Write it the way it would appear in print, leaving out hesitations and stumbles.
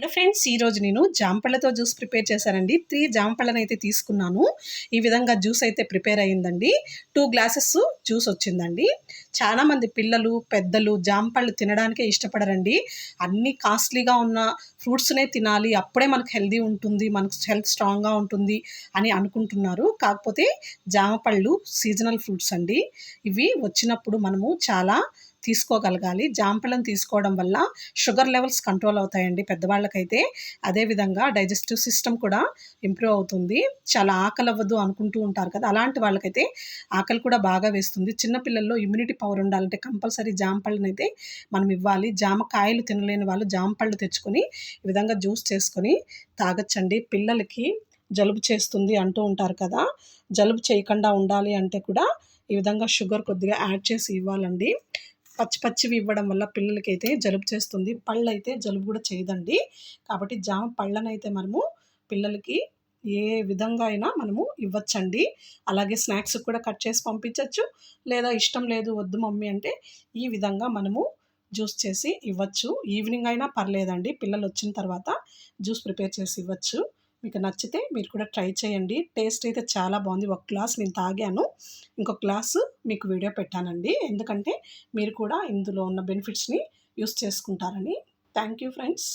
Hello friends, ఈరోజు నేను జాంపళ్ళతో juice prepare చేశానండి. 3 జాంపళ్ళనైతే తీసుకున్నాను. ఈ విధంగా జ్యూస్ అయితే ప్రిపేర్ అయ్యిందండి. 2 గ్లాసెస్ జ్యూస్ వచ్చిందండి. చాలామంది పిల్లలు, పెద్దలు జాంపళ్ళు తినడానికే ఇష్టపడరండి. అన్నీ కాస్ట్లీగా ఉన్న ఫ్రూట్స్‌నే తినాలి, అప్పుడే మనకు హెల్తీ ఉంటుంది, మనకు హెల్త్ స్ట్రాంగ్‌గా ఉంటుంది అని అనుకుంటున్నారు. కాకపోతే జామ పళ్ళు సీజనల్ ఫ్రూట్స్ అండి. ఇవి వచ్చినప్పుడు మనము చాలా తీసుకోగలగాలి. జాంపళ్ళను తీసుకోవడం వల్ల షుగర్ లెవెల్స్ కంట్రోల్ అవుతాయండి పెద్దవాళ్ళకైతే. అదేవిధంగా డైజెస్టివ్ సిస్టమ్ కూడా ఇంప్రూవ్ అవుతుంది. చాలా ఆకలవ్వదు అనుకుంటూ ఉంటారు కదా! అలాంటి వాళ్ళకైతే ఆకలి కూడా బాగా వేస్తుంది. చిన్న పిల్లల్లో ఇమ్యూనిటీ పవర్ ఉండాలంటే కంపల్సరీ జాంపళ్ళనైతే మనం ఇవ్వాలి. జామకాయలు తినలేని వాళ్ళు జాంపళ్ళు తెచ్చుకొని ఈ విధంగా జ్యూస్ చేసుకొని తాగొచ్చండి. పిల్లలకి జలుబు చేస్తుంది అంటూ ఉంటారు కదా! జలుబు చేయకుండా ఉండాలి అంటే కూడా ఈ విధంగా షుగర్ కొద్దిగా యాడ్ చేసి ఇవ్వాలండి. పచ్చి పచ్చివి ఇవ్వడం వల్ల పిల్లలకైతే జలుబు చేస్తుంది. పళ్ళైతే జలుబు కూడా చేయదండి. కాబట్టి జామ పళ్ళనైతే మనము పిల్లలకి ఏ విధంగా అయినా మనము ఇవ్వచ్చండి. అలాగే స్నాక్స్‌కి కూడా కట్ చేసి పంపించొచ్చు. లేదా ఇష్టం లేదు వద్దు మమ్మీ అంటే ఈ విధంగా మనము జ్యూస్ చేసి ఇవ్వచ్చు. ఈవినింగ్ అయినా పర్లేదండి. పిల్లలొచ్చిన తర్వాత జ్యూస్ ప్రిపేర్ చేసి ఇవ్వచ్చు. మీకు నచ్చితే మీరు కూడా ట్రై చేయండి. టేస్ట్ అయితే చాలా బాగుంది. ఒక గ్లాస్ నేను తాగాను. ఇంకొక గ్లాసు మీకు వీడియో పెట్టానండి. ఎందుకంటే మీరు కూడా ఇందులో ఉన్న బెనిఫిట్స్‌ని యూజ్ చేసుకుంటారని. Thank you friends.